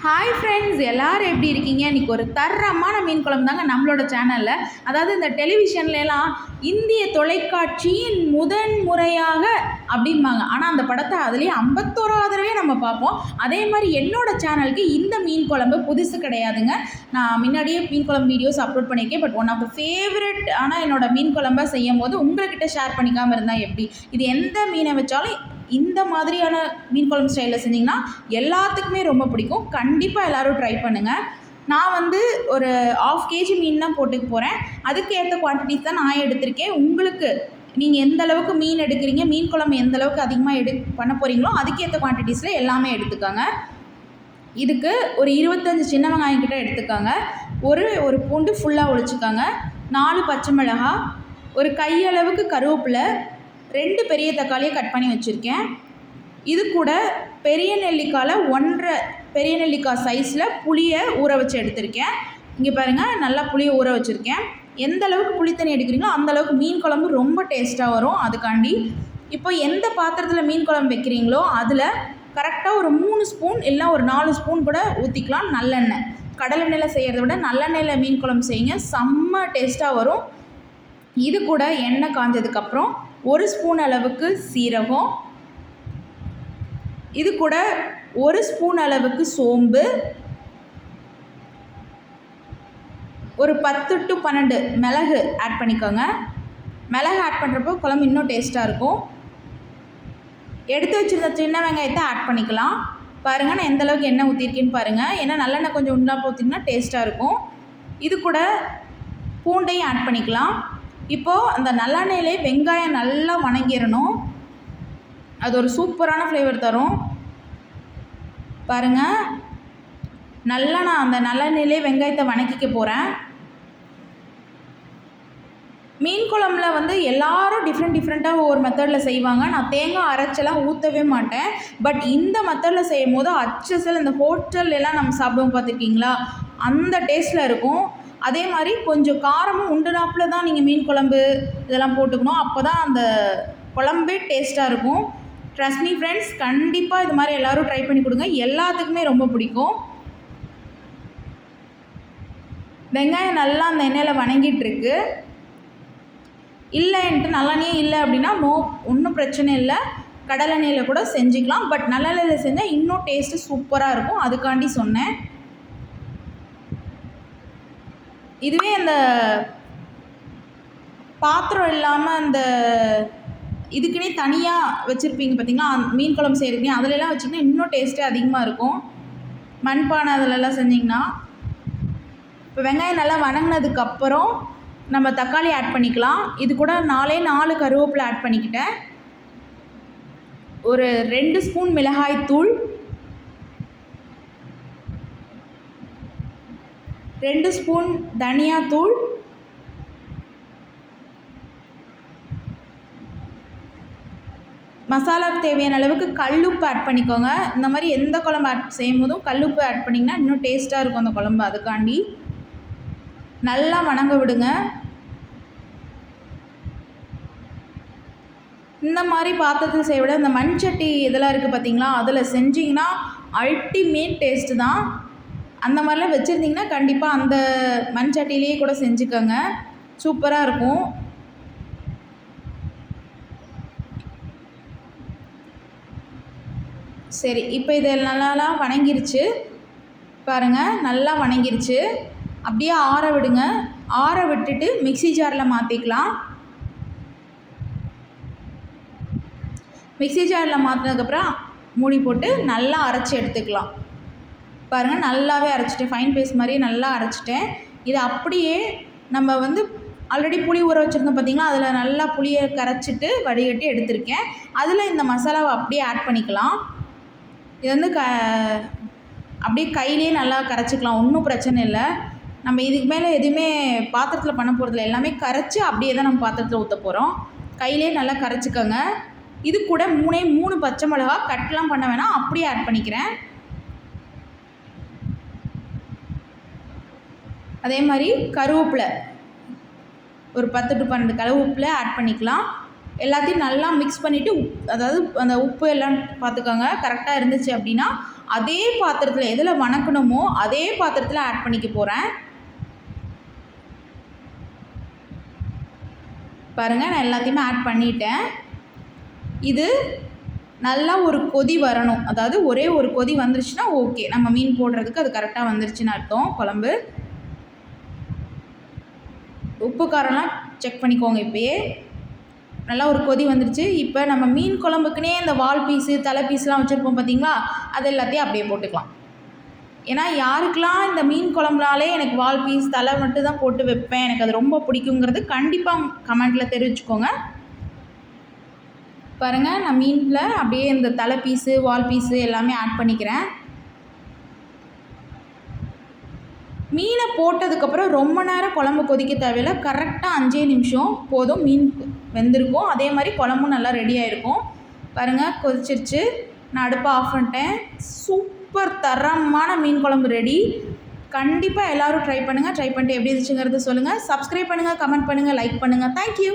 Hi friends, எல்லோரும் எப்படி இருக்கீங்க? இன்றைக்கி ஒரு தரமான மீன் குழம்பு தாங்க நம்மளோட சேனலில். அதாவது இந்த டெலிவிஷன்லாம் இந்திய தொலைக்காட்சியின் முதன் முறையாக அப்படிம்பாங்க. ஆனால் அந்த படத்தை அதுலேயே 51வது தடவை நம்ம பார்ப்போம். அதே மாதிரி என்னோடய சேனலுக்கு இந்த மீன் குழம்பு புதுசு கிடையாதுங்க. நான் முன்னாடியே மீன் குழம்பு வீடியோஸ் அப்லோட் பண்ணியிருக்கேன். But one of the favourite ஆனால் என்னோடய மீன் குழம்பை செய்யும் போது உங்கள்கிட்ட ஷேர் பண்ணிக்காமல் இருந்தால் எப்படி? இது எந்த மீனை வச்சாலும் இந்த மாதிரியான மீன் குழம்பு ஸ்டைலில் செஞ்சிங்கன்னா எல்லாத்துக்குமே ரொம்ப பிடிக்கும். கண்டிப்பாக எல்லோரும் ட்ரை பண்ணுங்கள். நான் வந்து ஒரு 1/2 kg மீன் தான் போட்டுக்க போகிறேன். அதுக்கு ஏற்ற குவான்டிட்டிஸ் தான் நான் எடுத்திருக்கேன். உங்களுக்கு நீங்கள் எந்த அளவுக்கு மீன் எடுக்கிறீங்க, மீன் குழம்பு எந்த அளவுக்கு அதிகமாக பண்ண போகிறீங்களோ அதுக்கேற்ற குவான்டிட்டிஸில் எல்லாமே எடுத்துக்கோங்க. இதுக்கு ஒரு 25 சின்ன வெங்காயம் கிட்ட எடுத்துக்கோங்க. ஒரு பூண்டு ஃபுல்லாக ஒழிச்சுக்கோங்க. 4 பச்சை மிளகாய், ஒரு கையளவுக்கு கருவேப்பிலை, 2 பெரிய தக்காளியை கட் பண்ணி வச்சுருக்கேன். இது கூட பெரிய நெல்லிக்காயில் 1.5 பெரிய நெல்லிக்காய் சைஸில் புளியை ஊற வச்சு எடுத்திருக்கேன். இங்கே பாருங்கள், நல்லா புளியை ஊற வச்சுருக்கேன். எந்த அளவுக்கு புளி தண்ணி எடுக்கிறீங்களோ அந்தளவுக்கு மீன் குழம்பு ரொம்ப டேஸ்ட்டாக வரும். அதுக்காண்டி இப்போ எந்த பாத்திரத்தில் மீன் குழம்பு வைக்கிறீங்களோ அதில் கரெக்டாக ஒரு 3 ஸ்பூன் இல்லை ஒரு 4 ஸ்பூன் கூட ஊற்றிக்கலாம் நல்லெண்ணெய். கடலெண்ணெயில் செய்கிறத விட நல்லெண்ணெயில் மீன் குழம்பு செய்யுங்க, செம்ம டேஸ்ட்டாக வரும். இது கூட எண்ணெய் காஞ்சதுக்கப்புறம் 1 ஸ்பூன் அளவுக்கு சீரகம், இது கூட 1 ஸ்பூன் அளவுக்கு சோம்பு, ஒரு 10 to 12 மிளகு ஆட் பண்ணிக்கோங்க. மிளகு ஆட் பண்ணுறப்போ குழம்பு இன்னும் டேஸ்ட்டாக இருக்கும். எடுத்து வச்சுருந்த சின்ன வெங்காயத்தை ஆட் பண்ணிக்கலாம். பாருங்கள், நான் எந்த அளவுக்கு எண்ணெய் ஊற்றிருக்கேன்னு பாருங்கள். ஏன்னா நல்லெண்ணெய் கொஞ்சம் உண்டாக ஊற்றிங்கன்னா டேஸ்ட்டாக இருக்கும். இது கூட பூண்டையும் ஆட் பண்ணிக்கலாம். இப்போது அந்த நல்லெண்ணெயிலே வெங்காயம் நல்லா வணங்கிடணும். அது ஒரு சூப்பரான ஃப்ளேவர் தரும். பாருங்கள், நல்லா நான் அந்த நல்லெண்ணெயிலே வெங்காயத்தை வணக்கிக்க போகிறேன். மீன் குழம்புல வந்து எல்லாரும் டிஃப்ரெண்ட்டாக ஒவ்வொரு மெத்தடில் செய்வாங்க. நான் தேங்காய் அரைச்செல்லாம் ஊற்றவே மாட்டேன். பட் இந்த மெத்தடில் செய்யும் போது அச்சசல் இந்த ஹோட்டல்லாம் நம்ம சாப்பிடுவோம் பார்த்துருக்கீங்களா, அந்த டேஸ்ட்டில் இருக்கும். அதே மாதிரி கொஞ்சம் காரமும் உண்டுனாப்பில் தான் நீங்கள் மீன் குழம்பு இதெல்லாம் போட்டுக்கணும். அப்போ தான் அந்த குழம்பே டேஸ்ட்டாக இருக்கும். ட்ரஸ்ட் மீ ஃப்ரெண்ட்ஸ், கண்டிப்பாக இது மாதிரி எல்லோரும் ட்ரை பண்ணி கொடுங்க, எல்லாத்துக்குமே ரொம்ப பிடிக்கும். வெங்காயம் நல்லா அந்த எண்ணெயில் வணங்கிட்டுருக்கு. இல்லைன்ட்டு நல்லெண்ணெயே இல்லை அப்படின்னா ஒன்றும் பிரச்சனை இல்லை, கடலெண்ணெயில் கூட செஞ்சுக்கலாம். பட் நல்லெண்ணெயில் செஞ்சால் இன்னும் டேஸ்ட்டு சூப்பராக இருக்கும், அதுக்காண்டி சொன்னேன். இதுவே அந்த பாத்திரம் இல்லாமல் அந்த இதுக்குன்னே தனியாக வச்சுருப்பீங்க பார்த்தீங்களா, மீன் குழம்பு செய்கிறீங்க, அதிலெல்லாம் வச்சிங்கன்னா இன்னும் டேஸ்ட்டே அதிகமாக இருக்கும். மண்பானை அதிலெல்லாம் செஞ்சிங்கன்னா. இப்போ வெங்காயம் நல்லா வணங்கினதுக்கப்புறம் நம்ம தக்காளி ஆட் பண்ணிக்கலாம். இது கூட 4 கருவேப்பிலை ஆட் பண்ணிக்கிட்டேன். ஒரு 2 ஸ்பூன் மிளகாய்த்தூள், 2 ஸ்பூன் தனியாத்தூள், மசாலாவுக்கு தேவையான அளவுக்கு கல்லுப்பு ஆட் பண்ணிக்கோங்க. இந்த மாதிரி எந்த குழம்பு செய்யும் போதும் கல்லுப்பு ஆட் பண்ணிங்கன்னா இன்னும் டேஸ்ட்டாக இருக்கும் அந்த குழம்பு. அதுக்காண்டி நல்லா வணங்க விடுங்க. இந்த மாதிரி பாத்திரத்தில் செய்ய விட இந்த மண் சட்டி இதெல்லாம் இருக்குது பார்த்தீங்களா, அதில் செஞ்சிங்கன்னா அல்டிமேட் டேஸ்ட்டு தான். அந்த மாதிரிலாம் வச்சுருந்திங்கன்னா கண்டிப்பாக அந்த மண் சட்டியிலேயே கூட செஞ்சுக்கோங்க, சூப்பராக இருக்கும். சரி, இப்போ இது நல்லா வணங்கிருச்சு பாருங்கள், நல்லா வணங்கிருச்சு. அப்படியே ஆற விடுங்க. ஆற விட்டுட்டு மிக்ஸி ஜாரில் மாற்றிக்கலாம். மிக்ஸி ஜாரில் மாற்றினதுக்கப்புறம் மூடி போட்டு நல்லா அரைச்சி எடுத்துக்கலாம். பாருங்கள், நல்லாவே அரைச்சிட்டேன், ஃபைன் பேஸ்ட் மாதிரி நல்லா அரைச்சிட்டேன். இது அப்படியே நம்ம வந்து ஆல்ரெடி புளி ஊற வச்சுருந்தோம் பார்த்தீங்களா, அதில் நல்லா புளியை கரைச்சிட்டு வடிகட்டி எடுத்திருக்கேன். அதில் இந்த மசாலாவை அப்படியே ஆட் பண்ணிக்கலாம். இது வந்து அப்படியே கையிலே நல்லா கரைச்சிக்கலாம், ஒன்றும் பிரச்சனை இல்லை. நம்ம இதுக்கு மேலே எதுவுமே பாத்திரத்தில் பண்ண போகிறதில்ல, எல்லாமே கரைச்சி அப்படியே தான் நம்ம பாத்திரத்தில் ஊற்ற போகிறோம். கையிலே நல்லா கரைச்சிக்கோங்க. இது கூட 3 பச்சை மிளகா கட்லாம் பண்ண வேணாம், அப்படியே ஆட் பண்ணிக்கிறேன். அதே மாதிரி கருவேப்பிலை ஒரு 10 to 12 கருவேப்பிலை ஆட் பண்ணிக்கலாம். எல்லாத்தையும் நல்லா மிக்ஸ் பண்ணிவிட்டு அதாவது அந்த உப்பு எல்லாம் பார்த்துக்கோங்க, கரெக்டாக இருந்துச்சு அப்படின்னா அதே பாத்திரத்தில் எதில் வணக்கணுமோ அதே பாத்திரத்தில் ஆட் பண்ணிக்க போகிறேன். பாருங்கள், நான் எல்லாத்தையுமே ஆட் பண்ணிட்டேன். இது நல்லா ஒரு கொதி வரணும். அதாவது ஒரே ஒரு கொதி வந்துருச்சுன்னா ஓகே, நம்ம மீன் போடுறதுக்கு அது கரெக்டாக வந்துருச்சுன்னு அர்த்தம். குழம்பு உப்பு காரம்லாம் செக் பண்ணிக்கோங்க. இப்போயே நல்லா ஒரு கொதி வந்துருச்சு. இப்போ நம்ம மீன் குழம்புக்குனே இந்த வால் பீஸு தலை பீஸ்லாம் வச்சுருப்போம் பார்த்தீங்களா, அது எல்லாத்தையும் அப்படியே போட்டுக்கலாம். ஏன்னா யாருக்கெல்லாம் இந்த மீன் குழம்புனாலே எனக்கு வால் பீஸ் தலை மட்டும் தான் போட்டு வைப்பேன், எனக்கு அது ரொம்ப பிடிக்குங்கிறது கண்டிப்பாக கமெண்ட்டில் தெரிவிச்சுக்கோங்க. பாருங்கள், நான் மீனில் அப்படியே இந்த தலை பீஸு வால் பீஸு எல்லாமே ஆட் பண்ணிக்கிறேன். மீனை போட்டதுக்கப்புறம் ரொம்ப நேரம் குழம்பு கொதிக்க தேவையில்லை. கரெக்டாக 5 நிமிஷம் போதும், மீன் வெந்திருக்கும். அதே மாதிரி குழம்பும் நல்லா ரெடி ஆகிருக்கும். பாருங்கள், கொதிச்சிருச்சு. நான் அடுப்பை ஆஃப் பண்ணிட்டேன். சூப்பர் தரமான மீன் குழம்பு ரெடி. கண்டிப்பாக எல்லோரும் ட்ரை பண்ணுங்கள். ட்ரை பண்ணிட்டு எப்படி இருந்துச்சுங்கிறது சொல்லுங்கள். சப்ஸ்கிரைப் பண்ணுங்கள், கமெண்ட் பண்ணுங்கள், லைக் பண்ணுங்கள். தேங்க்யூ.